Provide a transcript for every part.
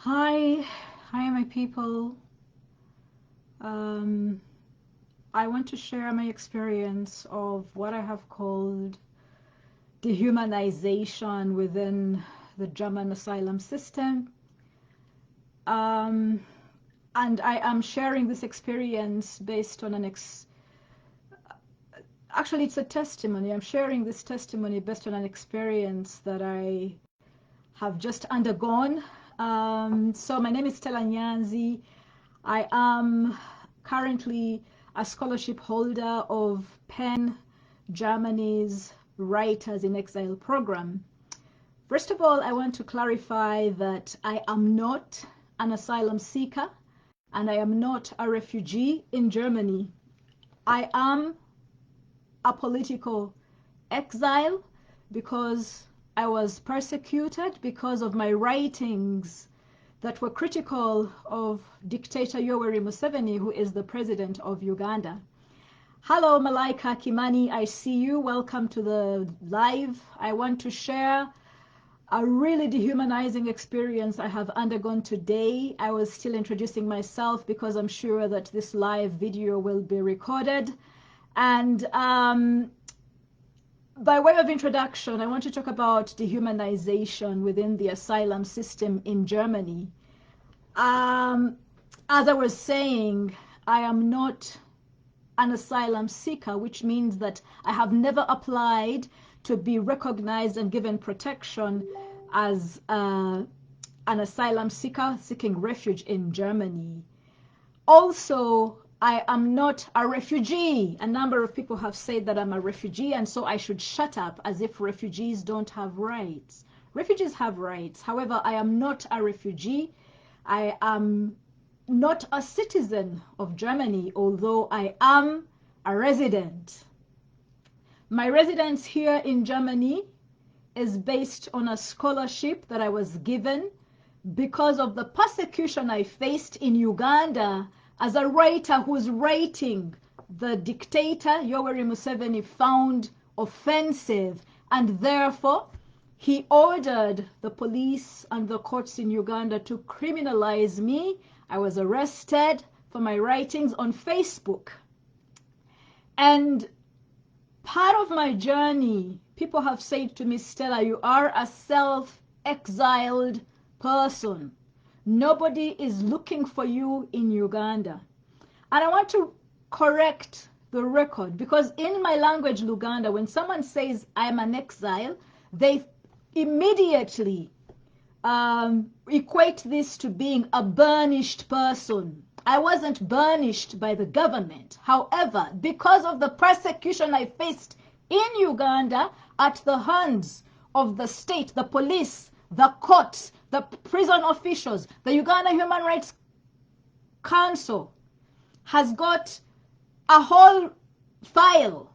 Hi, my people. I want to share my experience of what I have called dehumanization within the German asylum system. And I am sharing this experience based on actually it's a testimony. I'm sharing this testimony based on an experience that I have just undergone. So my name is Stella Nyanzi. I am currently a scholarship holder of PEN Germany's Writers in Exile program. First of all, I want to clarify that I am not an asylum seeker and I am not a refugee in Germany. I am a political exile because I was persecuted because of my writings that were critical of dictator Yoweri Museveni, who is the president of Uganda. Hello, Malaika Kimani, I see you. Welcome to the live. I want to share a really dehumanizing experience I have undergone today. I was still introducing myself because I'm sure that this live video will be recorded. And by way of introduction, I want to talk about dehumanization within the asylum system in Germany. As I was saying, I am not an asylum seeker, which means that I have never applied to be recognized and given protection as an asylum seeker seeking refuge in Germany. Also, I am not a refugee. A number of people have said that I'm a refugee, and so I should shut up, as if refugees don't have rights. Refugees have rights. However, I am not a refugee. I am not a citizen of Germany, although I am a resident. My residence here in Germany is based on a scholarship that I was given because of the persecution I faced in Uganda as a writer whose writing the dictator Yoweri Museveni found offensive, and therefore he ordered the police and the courts in Uganda to criminalize me. I was arrested for my writings on Facebook. And part of my journey, people have said to me, Stella, you are a self-exiled person. Nobody is looking for you in Uganda. And I want to correct the record, because in my language, Luganda, when someone says I'm an exile, they immediately equate this to being a banished person. I wasn't banished by the government. However, because of the persecution I faced in Uganda at the hands of the state, the police, the courts, the prison officials, the Uganda Human Rights Council has got a whole file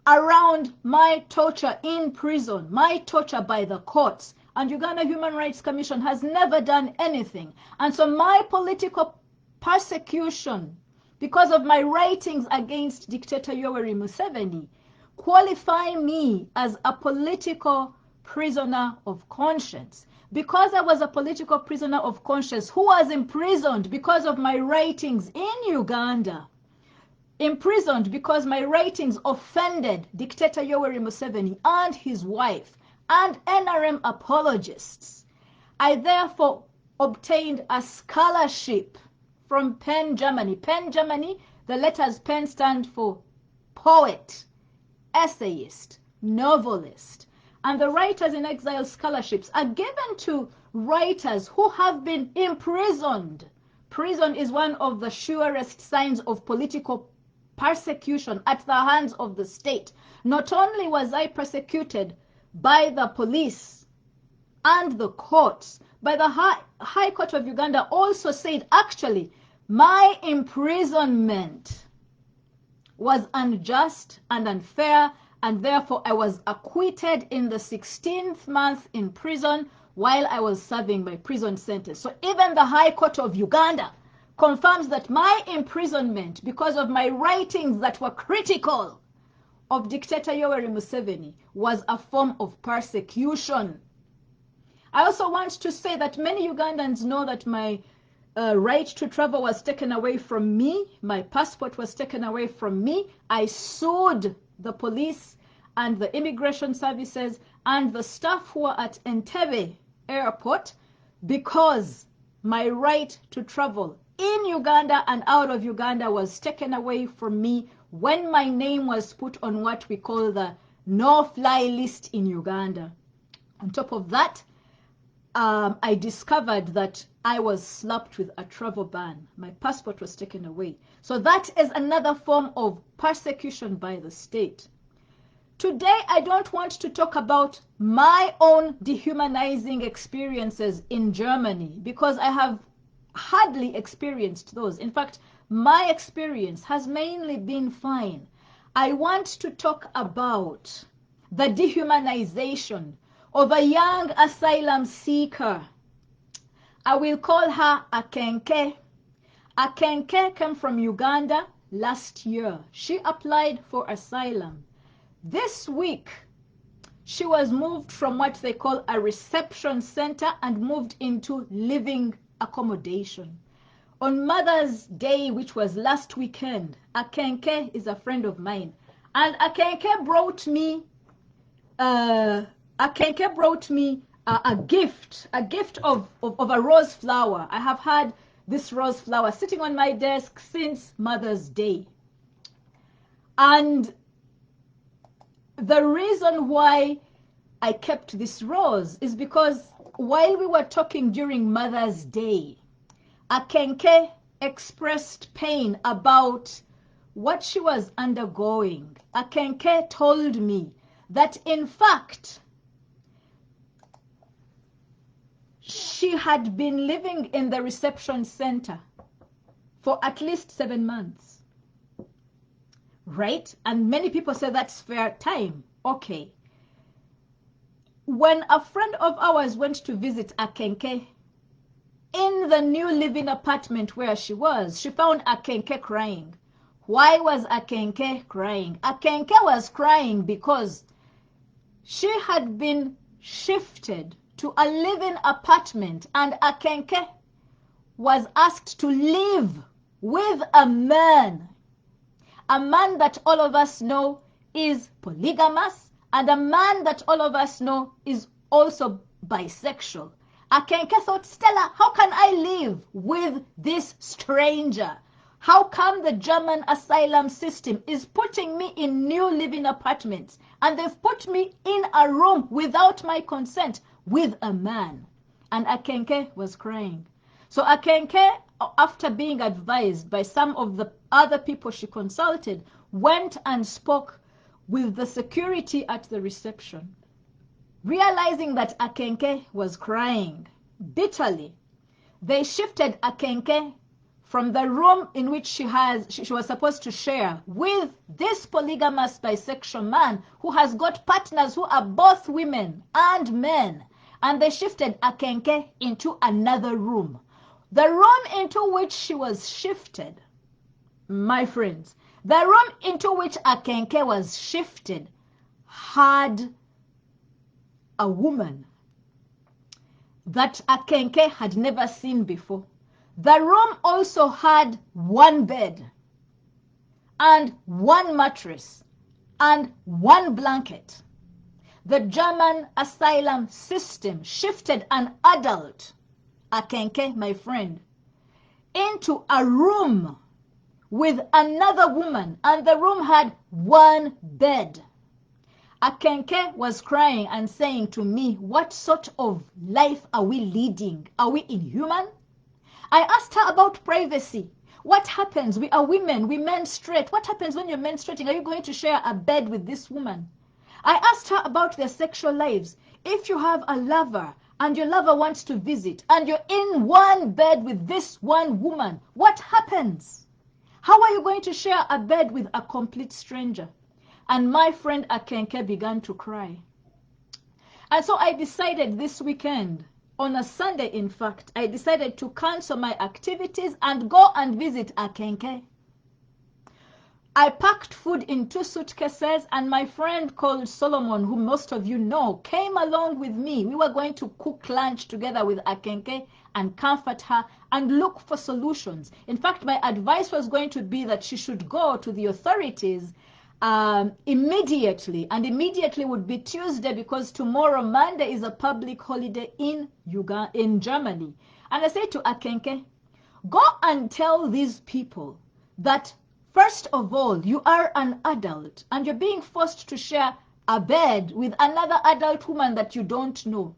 around my torture in prison, my torture by the courts, and Uganda Human Rights Commission has never done anything. And so my political persecution, because of my writings against dictator Yoweri Museveni, qualify me as a political prisoner of conscience. Because I was a political prisoner of conscience who was imprisoned because of my writings in Uganda, imprisoned because my writings offended dictator Yoweri Museveni and his wife and NRM apologists, I therefore obtained a scholarship from PEN Germany. PEN Germany, the letters PEN stand for poet, essayist, novelist. And the Writers in Exile scholarships are given to writers who have been imprisoned. Prison is one of the surest signs of political persecution at the hands of the state. Not only was I persecuted by the police and the courts, but the High Court of Uganda also said, actually, my imprisonment was unjust and unfair, and therefore I was acquitted in the 16th month in prison while I was serving my prison sentence. So even the High Court of Uganda confirms that my imprisonment, because of my writings that were critical of dictator Yoweri Museveni, was a form of persecution. I also want to say that many Ugandans know that my right to travel was taken away from me. My passport was taken away from me. I sued the police and the immigration services and the staff who were at Entebbe airport because my right to travel in Uganda and out of Uganda was taken away from me when my name was put on what we call the no-fly list in Uganda. On top of that, I discovered that I was slapped with a travel ban. My passport was taken away. So that is another form of persecution by the state. Today, I don't want to talk about my own dehumanizing experiences in Germany because I have hardly experienced those. In fact, my experience has mainly been fine. I want to talk about the dehumanization of a young asylum seeker. I will call her Akenke. Akenke came from Uganda last year. She applied for asylum. This week, she was moved from what they call a reception center and moved into living accommodation. On Mother's Day, which was last weekend, Akenke is a friend of mine. And Akenke brought me a gift of a rose flower. I have had this rose flower sitting on my desk since Mother's Day. And the reason why I kept this rose is because while we were talking during Mother's Day, Akenke expressed pain about what she was undergoing. Akenke told me that in fact, she had been living in the reception center for at least 7 months. Right? And many people say that's fair time. Okay. When a friend of ours went to visit Akenke in the new living apartment where she was, she found Akenke crying. Why was Akenke crying? Akenke was crying because she had been shifted to a living apartment and Akenke was asked to live with a man that all of us know is polygamous, and a man that all of us know is also bisexual. Akenke thought, Stella, how can I live with this stranger? How come the German asylum system is putting me in new living apartments and they've put me in a room without my consent with a man? And Akenke was crying. So Akenke, after being advised by some of the other people she consulted, went and spoke with the security at the reception. Realizing that Akenke was crying bitterly, they shifted Akenke from the room in which she was supposed to share with this polygamous bisexual man who has got partners who are both women and men. And they shifted Akenke into another room. The room into which she was shifted, my friends, the room into which Akenke was shifted had a woman that Akenke had never seen before. The room also had one bed and one mattress and one blanket. The German asylum system shifted an adult, Akenke, my friend, into a room with another woman, and the room had one bed. Akenke was crying and saying to me, what sort of life are we leading? Are we inhuman? I asked her about privacy. What happens? We are women, we menstruate. What happens when you're menstruating? Are you going to share a bed with this woman? I asked her about their sexual lives. If you have a lover and your lover wants to visit and you're in one bed with this one woman, what happens? How are you going to share a bed with a complete stranger? And my friend Akenke began to cry. And so I decided this weekend, on a Sunday in fact, I decided to cancel my activities and go and visit Akenke. I packed food in 2 suitcases, and my friend called Solomon, who most of you know, came along with me. We were going to cook lunch together with Akenke and comfort her and look for solutions. In fact, my advice was going to be that she should go to the authorities immediately, and immediately would be Tuesday, because tomorrow, Monday, is a public holiday in Germany. And I said to Akenke, go and tell these people that first of all, you are an adult and you're being forced to share a bed with another adult woman that you don't know.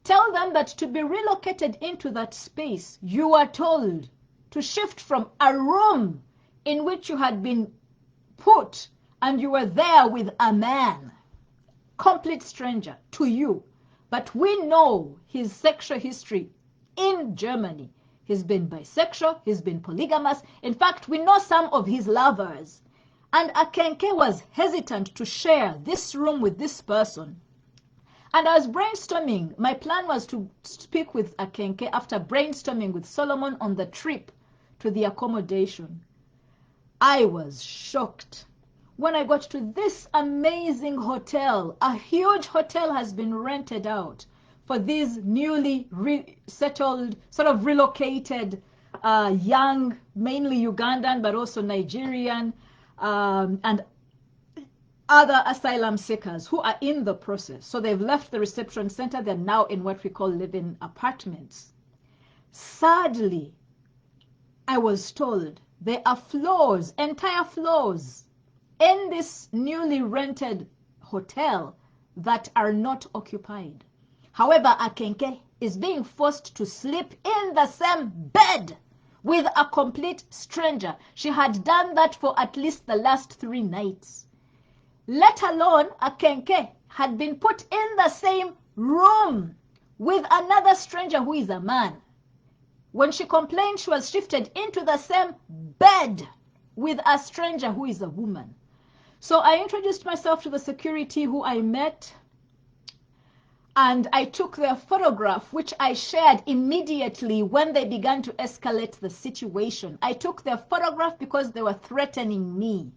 Tell them that to be relocated into that space, you are told to shift from a room in which you had been put and you were there with a man, complete stranger to you. But we know his sexual history in Germany. He's been bisexual, he's been polygamous. In fact, we know some of his lovers. And Akenke was hesitant to share this room with this person. And I was brainstorming. My plan was to speak with Akenke after brainstorming with Solomon on the trip to the accommodation. I was shocked when I got to this amazing hotel. A huge hotel has been rented out for these newly settled, sort of relocated, young, mainly Ugandan, but also Nigerian, and other asylum seekers who are in the process. So they've left the reception center. They're now in what we call living apartments. Sadly, I was told there are floors, entire floors, in this newly rented hotel that are not occupied. However, Akenke is being forced to sleep in the same bed with a complete stranger. She had done that for at least the last 3 nights. Let alone, Akenke had been put in the same room with another stranger who is a man. When she complained, she was shifted into the same bed with a stranger who is a woman. So I introduced myself to the security who I met, and I took their photograph, which I shared immediately when they began to escalate the situation. I took their photograph because they were threatening me.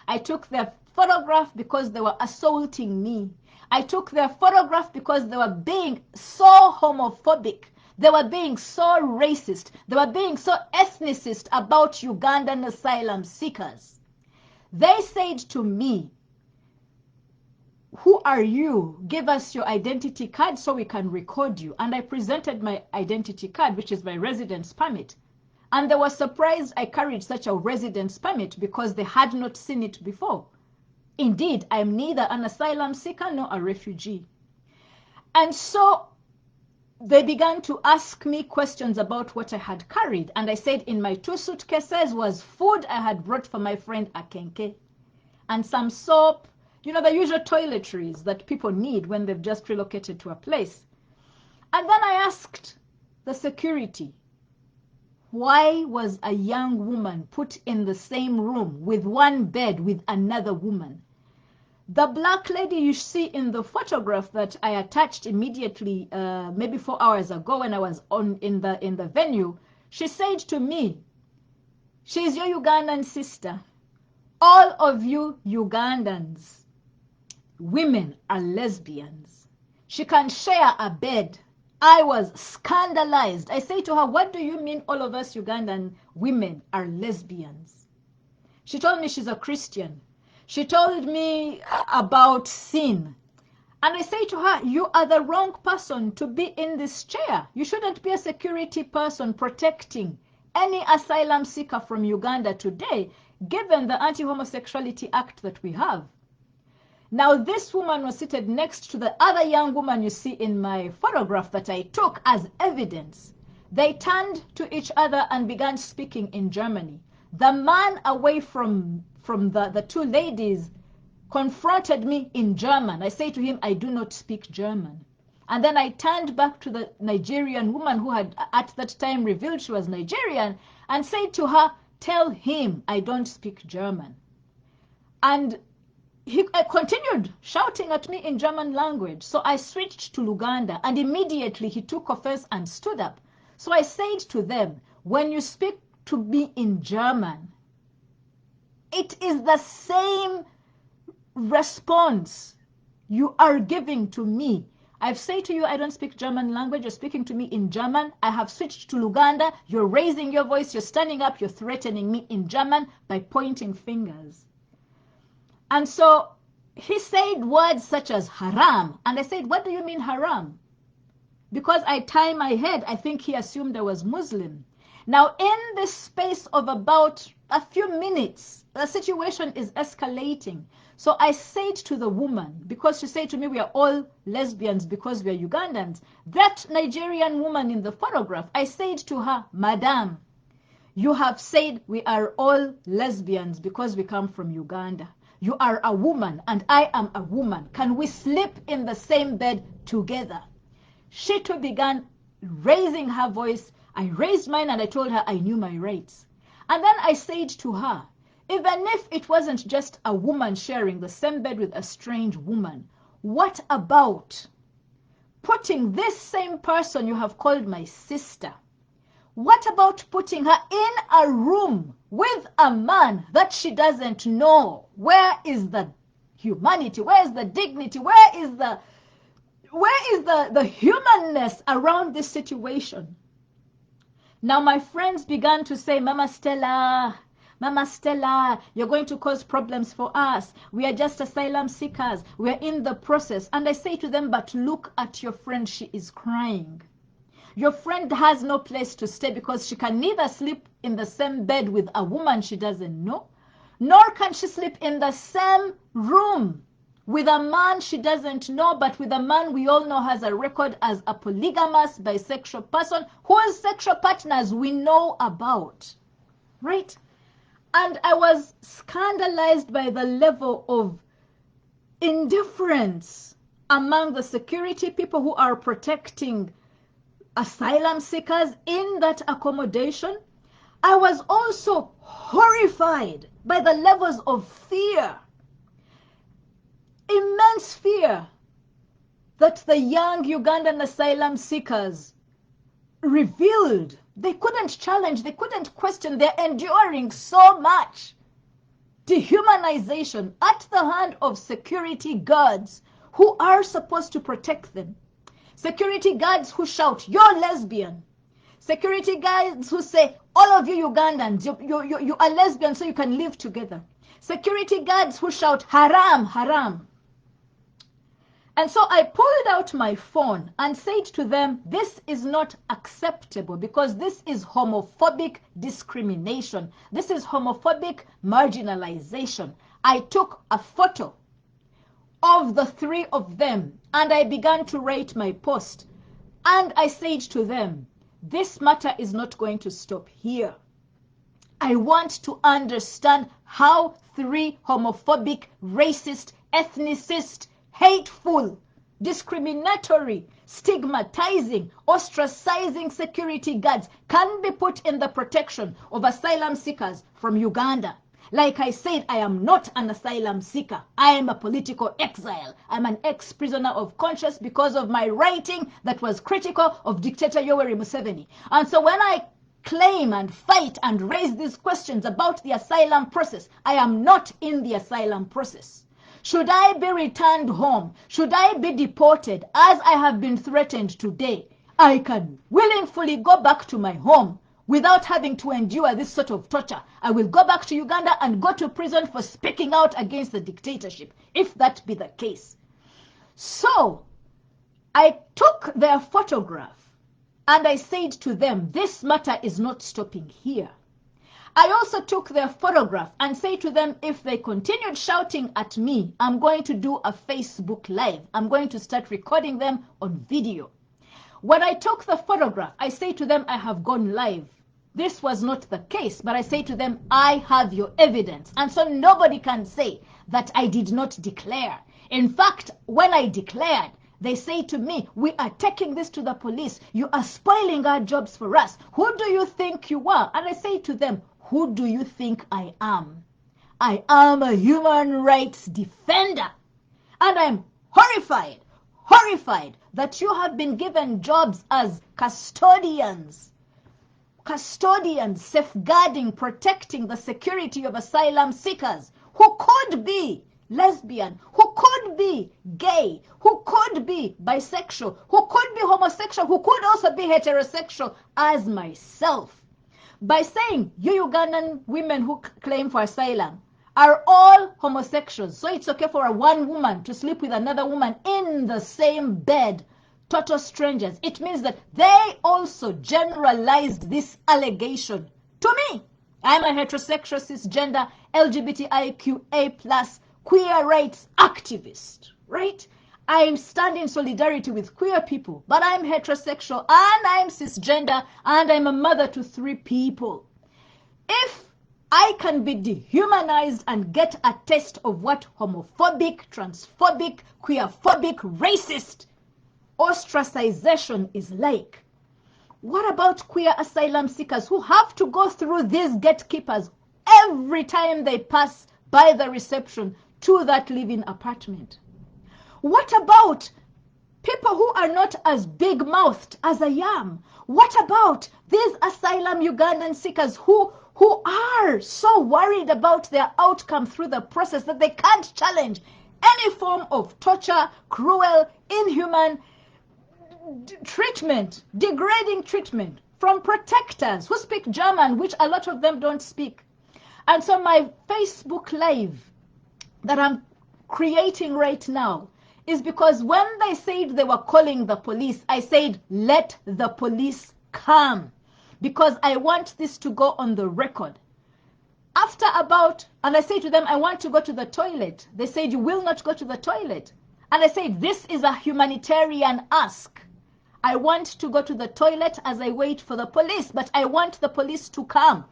I took their photograph because they were assaulting me. I took their photograph because they were being so homophobic. They were being so racist. They were being so ethnicist about Ugandan asylum seekers. They said to me, "Who are you? Give us your identity card so we can record you." And I presented my identity card, which is my residence permit. And they were surprised I carried such a residence permit because they had not seen it before. Indeed, I am neither an asylum seeker nor a refugee. And so they began to ask me questions about what I had carried. And I said in my 2 suitcases was food I had brought for my friend Akenke, and some soap, you know, the usual toiletries that people need when they've just relocated to a place. And then I asked the security, why was a young woman put in the same room with one bed with another woman? The black lady you see in the photograph that I attached immediately, maybe 4 hours ago when I was in the venue, she said to me, "She's your Ugandan sister. All of you Ugandans, women are lesbians. She can share a bed." I was scandalized. I say to her, "What do you mean all of us Ugandan women are lesbians?" She told me she's a Christian. She told me about sin. And I say to her, "You are the wrong person to be in this chair. You shouldn't be a security person protecting any asylum seeker from Uganda today, given the Anti-Homosexuality Act that we have." Now, this woman was seated next to the other young woman you see in my photograph that I took as evidence. They turned to each other and began speaking in Germany. The man away from the 2 ladies confronted me in German. I say to him, "I do not speak German." And then I turned back to the Nigerian woman who had at that time revealed she was Nigerian and said to her, "Tell him I don't speak German." And he continued shouting at me in German language. So I switched to Luganda, and immediately he took offense and stood up. So I said to them, "When you speak to me in German, It is the same response you are giving to me. I've said to you, I don't speak German language. You're speaking to me in German. I have switched to Luganda. You're raising your voice. You're standing up. You're threatening me in German by pointing fingers. And so he said words such as haram. And I said, what do you mean haram? Because I tie my head, I think he assumed I was Muslim. Now, in this space of about a few minutes, the situation is escalating. So I said to the woman, because she said to me, we are all lesbians because we are Ugandans. That Nigerian woman in the photograph, I said to her, Madam, you have said we are all lesbians because we come from Uganda. You are a woman and I am a woman. Can we sleep in the same bed together? She too began raising her voice. I raised mine and I told her I knew my rights. And then I said to her, even if it wasn't just a woman sharing the same bed with a strange woman, what about putting this same person you have called my sister, what about putting her in a room with a man that she doesn't know? Where is the humanity? Where is the dignity? Where is the humanness around this situation? Now my friends began to say, Mama Stella, you're going to cause problems for us. We are just asylum seekers. We are in the process. And I say to them, but look at your friend. She is crying. Your friend has no place to stay because she can neither sleep in the same bed with a woman she doesn't know, nor can she sleep in the same room with a man she doesn't know, but with a man we all know has a record as a polygamous bisexual person whose sexual partners we know about, right? And I was scandalized by the level of indifference among the security people who are protecting asylum seekers in that accommodation. I was also horrified by the levels of fear, immense fear, that the young Ugandan asylum seekers revealed. They couldn't challenge, they couldn't question. They're enduring so much dehumanization at the hand of security guards who are supposed to protect them. Security guards who shout, you're lesbian. Security guards who say, all of you Ugandans, you are lesbian so you can live together. Security guards who shout, haram, haram. And so I pulled out my phone and said to them, this is not acceptable because this is homophobic discrimination. This is homophobic marginalization. I took a photo of the three of them and I began to write my post. And I said to them, this matter is not going to stop here. I want to understand how three homophobic, racist, ethnicist, hateful, discriminatory, stigmatizing, ostracizing security guards can be put in the protection of asylum seekers from Uganda. Like I said, I am not an asylum seeker. I am a political exile. I'm an ex-prisoner of conscience because of my writing that was critical of dictator Yoweri Museveni. And so when I claim and fight and raise these questions about the asylum process, I am not in the asylum process. Should I be returned home? Should I be deported as I have been threatened today? I can willingly go back to my home without having to endure this sort of torture. I will go back to Uganda and go to prison for speaking out against the dictatorship, if that be the case. So I took their photograph and I said to them, this matter is not stopping here. I also took their photograph and said to them, if they continued shouting at me, I'm going to do a Facebook Live. I'm going to start recording them on video. When I took the photograph, I say to them, I have gone live. This was not the case, but I say to them, I have your evidence. And so nobody can say that I did not declare. In fact, when I declared, they say to me, we are taking this to the police. You are spoiling our jobs for us. Who do you think you are? And I say to them, who do you think I am? I am a human rights defender. And I'm horrified that you have been given jobs as custodians custodians safeguarding, protecting the security of asylum seekers who could be lesbian, who could be gay, who could be bisexual, who could be homosexual, who could also be heterosexual as myself. By saying you Ugandan women who claim for asylum are all homosexuals, so it's okay for one woman to sleep with another woman in the same bed, total strangers. It means that they also generalized this allegation to me. I'm a heterosexual, cisgender, LGBTIQA+, queer rights activist, right? I stand in solidarity with queer people, but I'm heterosexual and I'm cisgender and I'm a mother to 3 people. If I can be dehumanized and get a taste of what homophobic, transphobic, queerphobic, racist ostracization is like, what about queer asylum seekers who have to go through these gatekeepers every time they pass by the reception to that living apartment? What about people who are not as big-mouthed as I am? What about these asylum Ugandan seekers who are so worried about their outcome through the process that they can't challenge any form of torture, cruel, inhuman treatment, degrading treatment from protectors who speak German, which a lot of them don't speak? And so my Facebook Live that I'm creating right now is because when they said they were calling the police, I said, let the police come, because I want this to go on the record. After and I said to them, I want to go to the toilet. They said, you will not go to the toilet. And I said, this is a humanitarian ask. I want to go to the toilet as I wait for the police, but I want the police to come.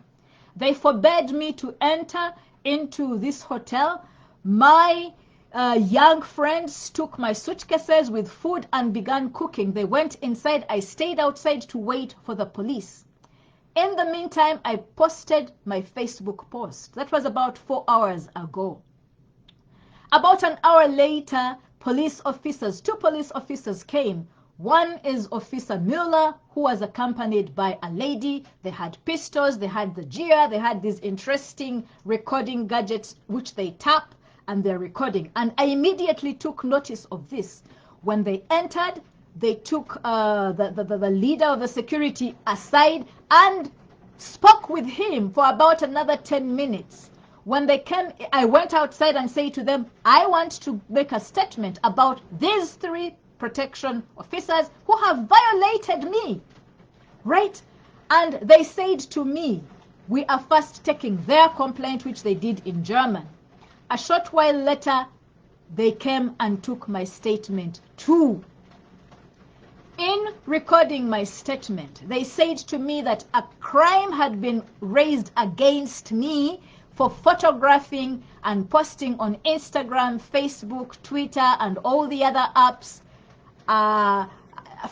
They forbade me to enter into this hotel. My young friends took my suitcases with food and began cooking. They went inside. I stayed outside to wait for the police. In the meantime, I posted my Facebook post. That was about 4 hours ago. About an hour later, two police officers came. One is Officer Mueller, who was accompanied by a lady. They had pistols, they had the gear, they had these interesting recording gadgets which they tap and they're recording. And I immediately took notice of this. When they entered, they took the leader of the security aside and spoke with him for about another 10 minutes. When they came, I went outside and said to them, I want to make a statement about these 3 protection officers who have violated me, right? And they said to me, we are first taking their complaint, which they did in German. A short while later, they came and took my statement too. In recording my statement, they said to me that a crime had been raised against me for photographing and posting on Instagram, Facebook, Twitter, and all the other apps a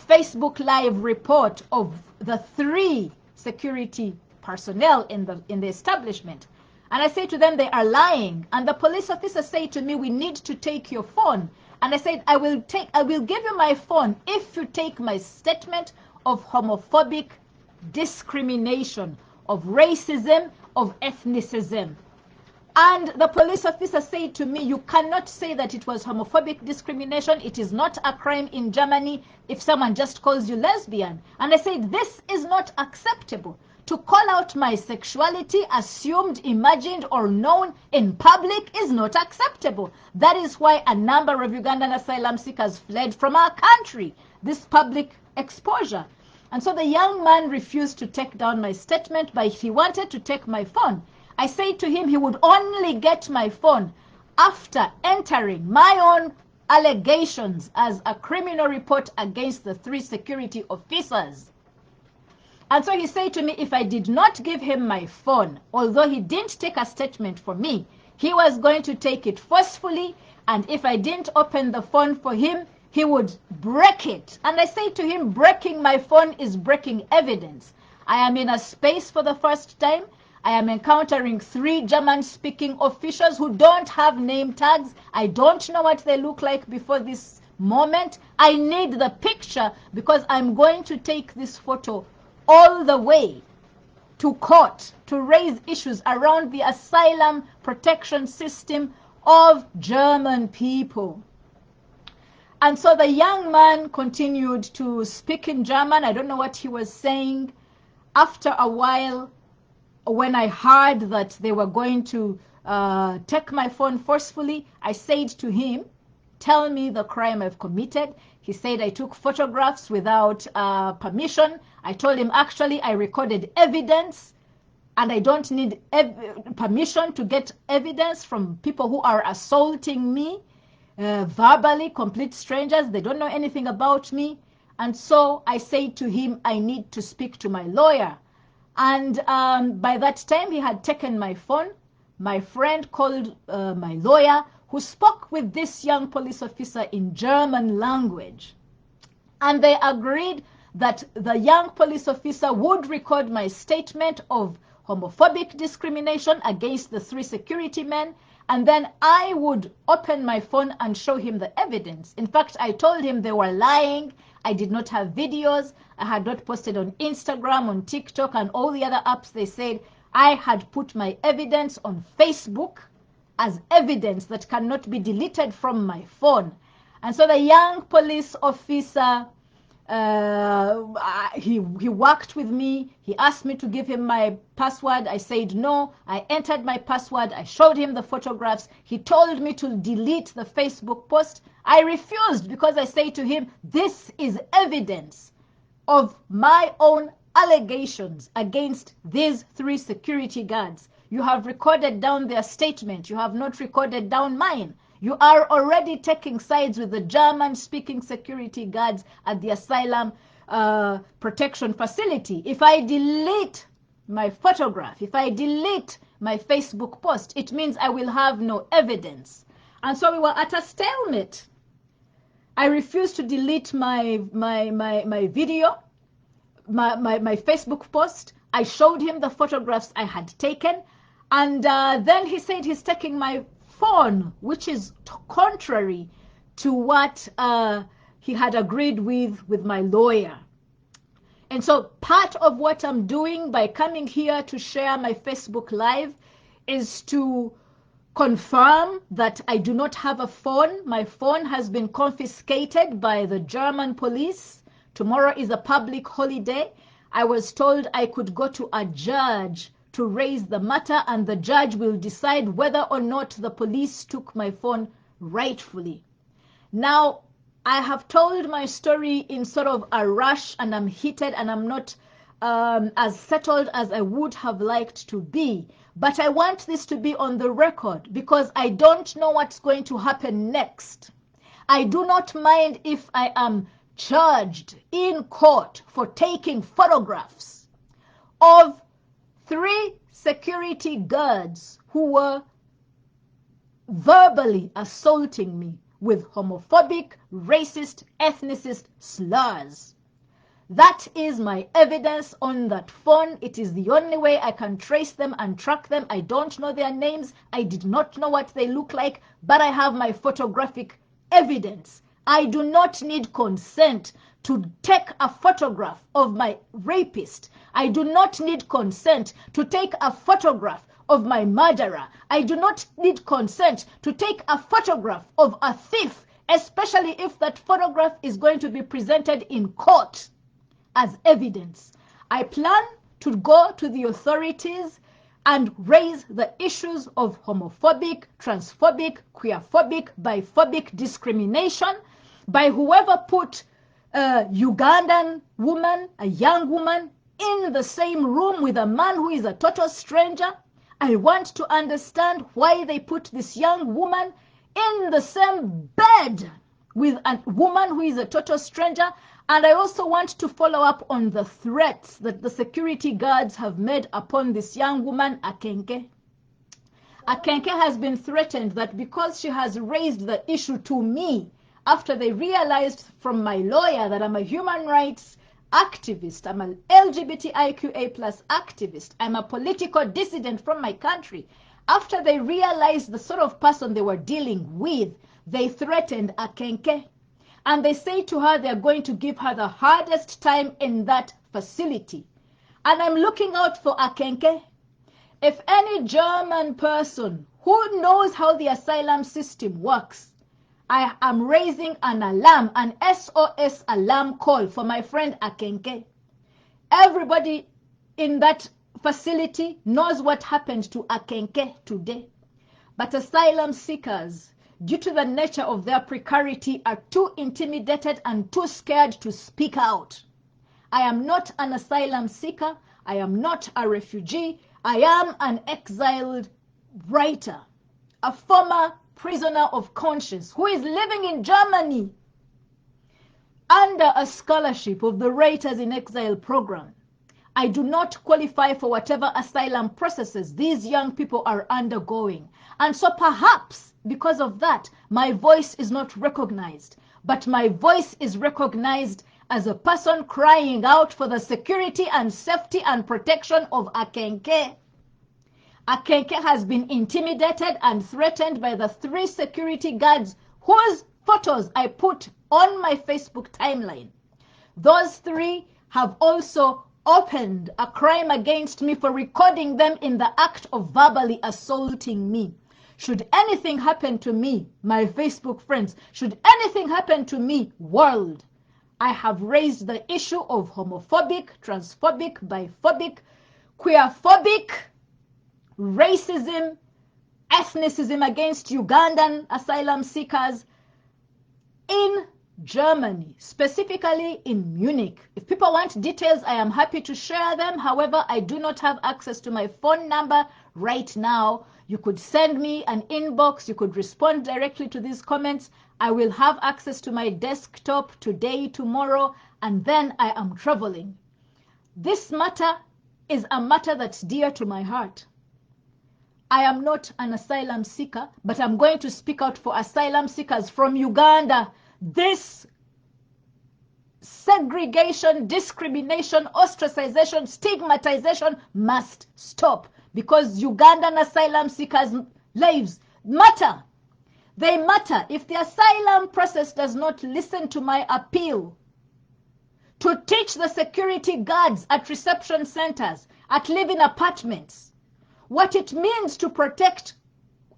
Facebook Live report of the 3 security personnel in the establishment. And I say to them, they are lying. And the police officer said to me, we need to take your phone. And I said, I will give you my phone if you take my statement of homophobic discrimination, of racism, of ethnicism. And the police officer said to me, you cannot say that it was homophobic discrimination. It is not a crime in Germany if someone just calls you lesbian. And I said, this is not acceptable. To call out my sexuality, assumed, imagined, or known in public is not acceptable. That is why a number of Ugandan asylum seekers fled from our country, this public exposure. And so the young man refused to take down my statement, but he wanted to take my phone. I said to him he would only get my phone after entering my own allegations as a criminal report against the 3 security officers. And so he said to me, if I did not give him my phone, although he didn't take a statement for me, he was going to take it forcefully, and if I didn't open the phone for him, he would break it. And I said to him, breaking my phone is breaking evidence. I am in a space for the first time. I am encountering 3 German-speaking officials who don't have name tags. I don't know what they look like before this moment. I need the picture because I'm going to take this photo all the way to court to raise issues around the asylum protection system of German people. And so the young man continued to speak in German. I don't know what he was saying. After a while, when I heard that they were going to take my phone forcefully, I said to him, tell me the crime I've committed. He said I took photographs without permission. I told him, actually, I recorded evidence and I don't need permission to get evidence from people who are assaulting me verbally, complete strangers. They don't know anything about me. And so I said to him, I need to speak to my lawyer. And by that time, he had taken my phone. My friend called my lawyer, who spoke with this young police officer in German language. And they agreed that the young police officer would record my statement of homophobic discrimination against the 3 security men, and then I would open my phone and show him the evidence. In fact, I told him they were lying. I did not have videos. I had not posted on Instagram, on TikTok, and all the other apps. They said I had put my evidence on Facebook as evidence that cannot be deleted from my phone. And so the young police officer, he worked with me. He asked me to give him my password. I said no. I entered my password. I showed him the photographs. He told me to delete the Facebook post. I refused because I said to him, this is evidence of my own allegations against these 3 security guards. You have recorded down their statement. You have not recorded down mine. You are already taking sides with the German-speaking security guards at the asylum protection facility. If I delete my photograph, if I delete my Facebook post, it means I will have no evidence. And so we were at a stalemate. I refused to delete my video, my Facebook post. I showed him the photographs I had taken. And then he said he's taking my phone, which is contrary to what he had agreed with my lawyer. And so part of what I'm doing by coming here to share my Facebook Live is to confirm that I do not have a phone. My phone has been confiscated by the German police. Tomorrow is a public holiday. I was told I could go to a judge to raise the matter, and the judge will decide whether or not the police took my phone rightfully. Now, I have told my story in sort of a rush, and I'm heated, and I'm not as settled as I would have liked to be. But I want this to be on the record because I don't know what's going to happen next. I do not mind if I am charged in court for taking photographs of 3 security guards who were verbally assaulting me with homophobic, racist, ethnicist slurs. That is my evidence on that phone. It is the only way I can trace them and track them. I don't know their names. I did not know what they look like, but I have my photographic evidence. I do not need consent to take a photograph of my rapist. I do not need consent to take a photograph of my murderer. I do not need consent to take a photograph of a thief, especially if that photograph is going to be presented in court as evidence. I plan to go to the authorities and raise the issues of homophobic, transphobic, queerphobic, biphobic discrimination by whoever put a Ugandan woman, a young woman, in the same room with a man who is a total stranger. I want to understand why they put this young woman in the same bed with a woman who is a total stranger. And I also want to follow up on the threats that the security guards have made upon this young woman, Akenke. Akenke has been threatened that because she has raised the issue to me after they realized from my lawyer that I'm a human rights activist, I'm an LGBTIQA+ activist, I'm a political dissident from my country. After they realized the sort of person they were dealing with, they threatened Akenke. And they say to her they're going to give her the hardest time in that facility. And I'm looking out for Akenke. If any German person who knows how the asylum system works, I am raising an alarm, an SOS alarm call for my friend Akenke. Everybody in that facility knows what happened to Akenke today. But asylum seekers, due to the nature of their precarity, are too intimidated and too scared to speak out. I am not an asylum seeker. I am not a refugee. I am an exiled writer, a former prisoner of conscience who is living in Germany under a scholarship of the Writers in Exile program. I do not qualify for whatever asylum processes these young people are undergoing. And so perhaps because of that, my voice is not recognized. But my voice is recognized as a person crying out for the security and safety and protection of Akenke. Akenke has been intimidated and threatened by the 3 security guards whose photos I put on my Facebook timeline. Those 3 have also opened a crime against me for recording them in the act of verbally assaulting me. Should anything happen to me, my Facebook friends, should anything happen to me, world, I have raised the issue of homophobic, transphobic, biphobic, queerphobic, racism, ethnicism against Ugandan asylum seekers in Germany, specifically in Munich. If people want details, I am happy to share them. However, I do not have access to my phone number right now. You could send me an inbox. You could respond directly to these comments. I will have access to my desktop today, tomorrow, and then I am traveling. This matter is a matter that's dear to my heart. I am not an asylum seeker, but I'm going to speak out for asylum seekers from Uganda. This segregation, discrimination, ostracization, stigmatization must stop, because Ugandan asylum seekers' lives matter. They matter. If the asylum process does not listen to my appeal to teach the security guards at reception centers, at living apartments, what it means to protect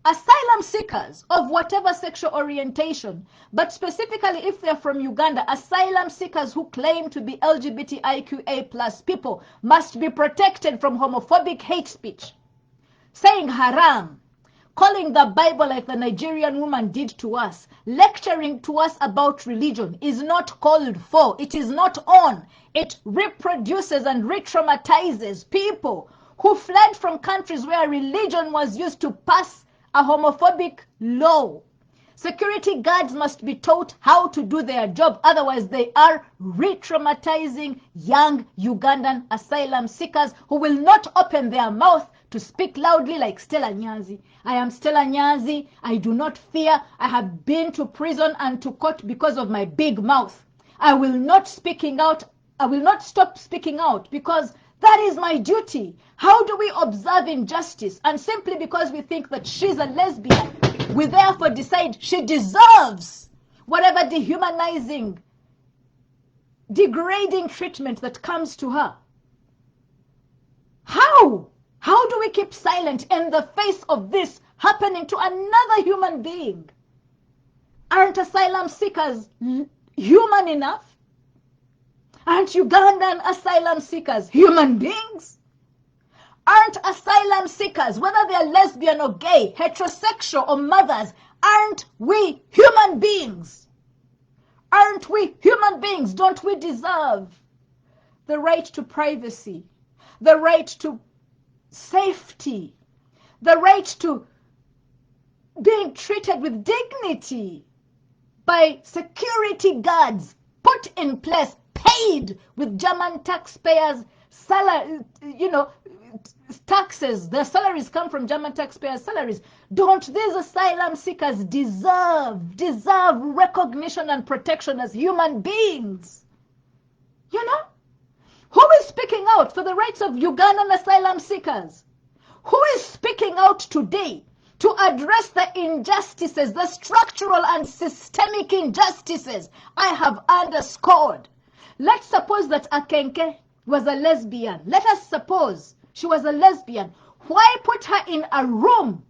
asylum seekers of whatever sexual orientation, but specifically if they're from Uganda, asylum seekers who claim to be LGBTIQA+ people must be protected from homophobic hate speech, saying haram, calling the Bible like the Nigerian woman did to us, lecturing to us about religion is not called for. It is not on. It reproduces and re-traumatizes people who fled from countries where religion was used to pass a homophobic law. Security guards must be taught how to do their job. Otherwise, they are re-traumatizing young Ugandan asylum seekers who will not open their mouth to speak loudly like Stella Nyanzi. I am Stella Nyanzi. I do not fear. I have been to prison and to court because of my big mouth. I will not speaking out. I will not stop speaking out because that is my duty. How do we observe injustice? And simply because we think that she's a lesbian, we therefore decide she deserves whatever dehumanizing, degrading treatment that comes to her. How? How do we keep silent in the face of this happening to another human being? Aren't asylum seekers human enough? Aren't Ugandan asylum seekers human beings? Aren't asylum seekers, whether they're lesbian or gay, heterosexual or mothers, aren't we human beings? Aren't we human beings? Don't we deserve the right to privacy, the right to safety, the right to being treated with dignity by security guards put in place, paid with German taxpayers' salary, taxes? Their salaries come from German taxpayers' salaries. Don't these asylum seekers deserve recognition and protection as human beings? Who is speaking out for the rights of Ugandan asylum seekers? Who is speaking out today to address the injustices, the structural and systemic injustices I have underscored? Let's suppose that Akenke was a lesbian. Let us suppose she was a lesbian. Why put her in a room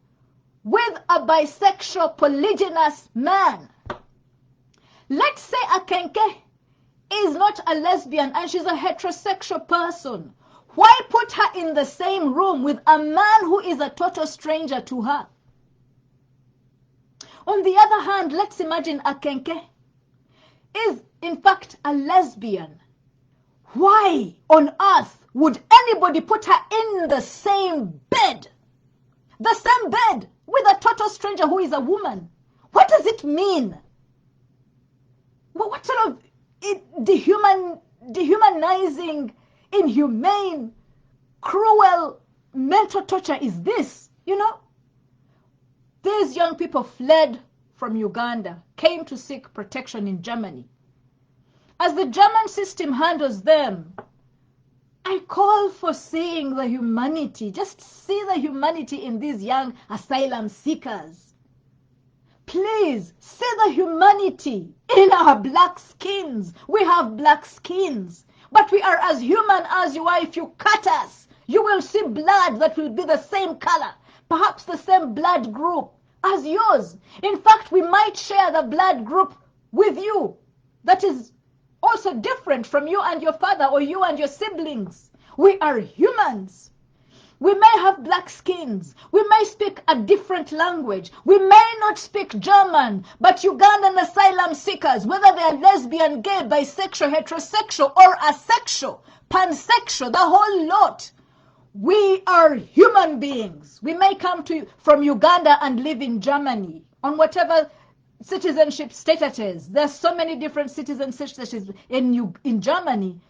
with a bisexual polygynous man? Let's say Akenke is not a lesbian and she's a heterosexual person. Why put her in the same room with a man who is a total stranger to her? On the other hand, let's imagine Akenke is in fact a lesbian. Why on earth would anybody put her in the same bed? The same bed with a total stranger who is a woman? What does it mean? What sort of dehumanizing, inhumane, cruel mental torture is this? You know, these young people fled from Uganda, came to seek protection in Germany. As the German system handles them, I call for seeing the humanity. Just see the humanity in these young asylum seekers. Please, see the humanity in our black skins. We have black skins, but we are as human as you are. If you cut us, you will see blood that will be the same color, perhaps the same blood group as yours. In fact, we might share the blood group with you that is also different from you and your father or you and your siblings. We are humans. We may have black skins. We may speak a different language. We may not speak German, but Ugandan asylum seekers, whether they are lesbian, gay, bisexual, heterosexual, or asexual, pansexual, the whole lot, we are human beings. We may come from Uganda and live in Germany on whatever citizenship status. There's so many different citizenship statuses in Germany.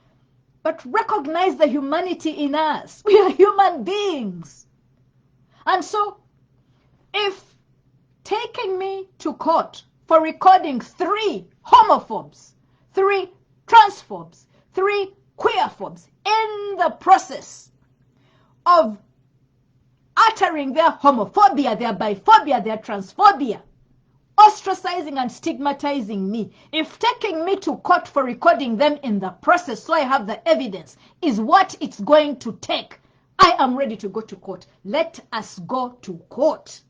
But recognize the humanity in us. We are human beings. And so, if taking me to court for recording 3 homophobes, 3 transphobes, 3 queerphobes in the process of uttering their homophobia, their biphobia, their transphobia, ostracizing and stigmatizing me, if taking me to court for recording them in the process so I have the evidence is what it's going to take, I am ready to go to court. Let us go to court.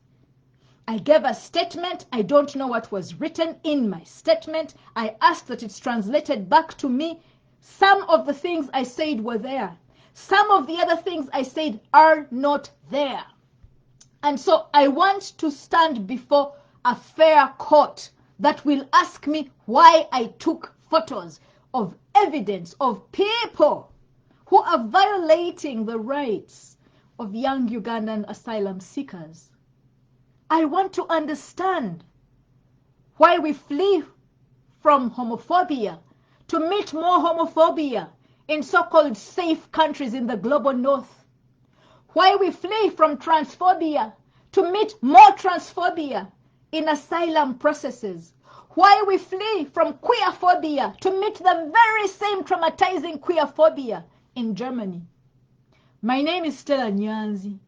I gave a statement. I don't know what was written in my statement. I asked that it's translated back to me. Some of the things I said were there. Some of the other things I said are not there. And so I want to stand before a fair court that will ask me why I took photos of evidence of people who are violating the rights of young Ugandan asylum seekers. I want to understand why we flee from homophobia to meet more homophobia in so-called safe countries in the global north. Why we flee from transphobia to meet more transphobia in asylum processes. Why we flee from queerphobia to meet the very same traumatizing queerphobia in Germany. My name is Stella Nyanzi.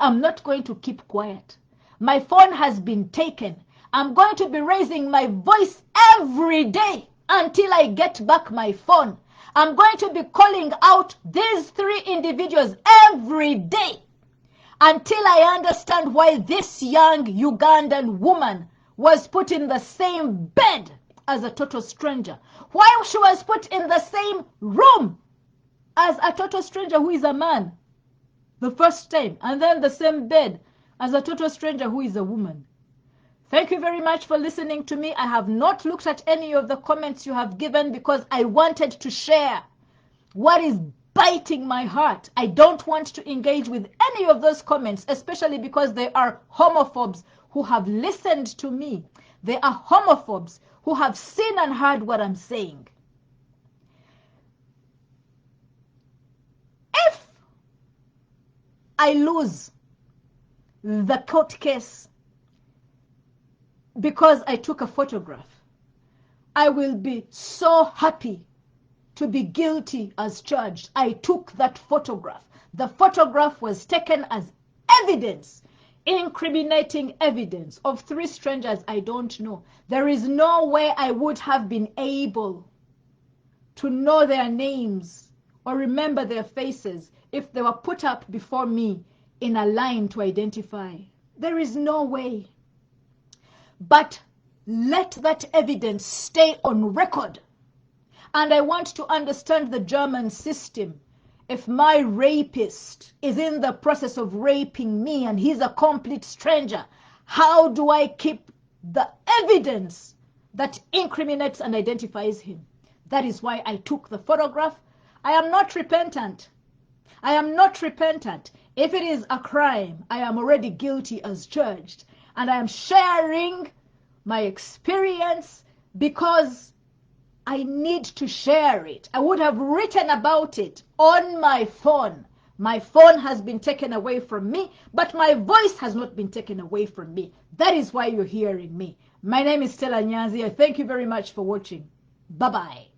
I'm not going to keep quiet. My phone has been taken. I'm going to be raising my voice every day until I get back my phone. I'm going to be calling out these 3 individuals every day until I understand why this young Ugandan woman was put in the same bed as a total stranger. Why she was put in the same room as a total stranger who is a man the first time, and then the same bed as a total stranger who is a woman. Thank you very much for listening to me. I have not looked at any of the comments you have given because I wanted to share what is biting my heart. I don't want to engage with any of those comments, especially because they are homophobes who have listened to me. They are homophobes who have seen and heard what I'm saying. If I lose the court case because I took a photograph, I will be so happy to be guilty as charged. I took that photograph. The photograph was taken as evidence, incriminating evidence of 3 strangers I don't know. There is no way I would have been able to know their names or remember their faces if they were put up before me in a line to identify. There is no way. But let that evidence stay on record. And I want to understand the German system. If my rapist is in the process of raping me and he's a complete stranger, how do I keep the evidence that incriminates and identifies him? That is why I took the photograph. I am not repentant. I am not repentant. If it is a crime, I am already guilty as judged. And I am sharing my experience because I need to share it. I would have written about it on my phone. My phone has been taken away from me, but my voice has not been taken away from me. That is why you're hearing me. My name is Stella Nyanzi. Thank you very much for watching. Bye-bye.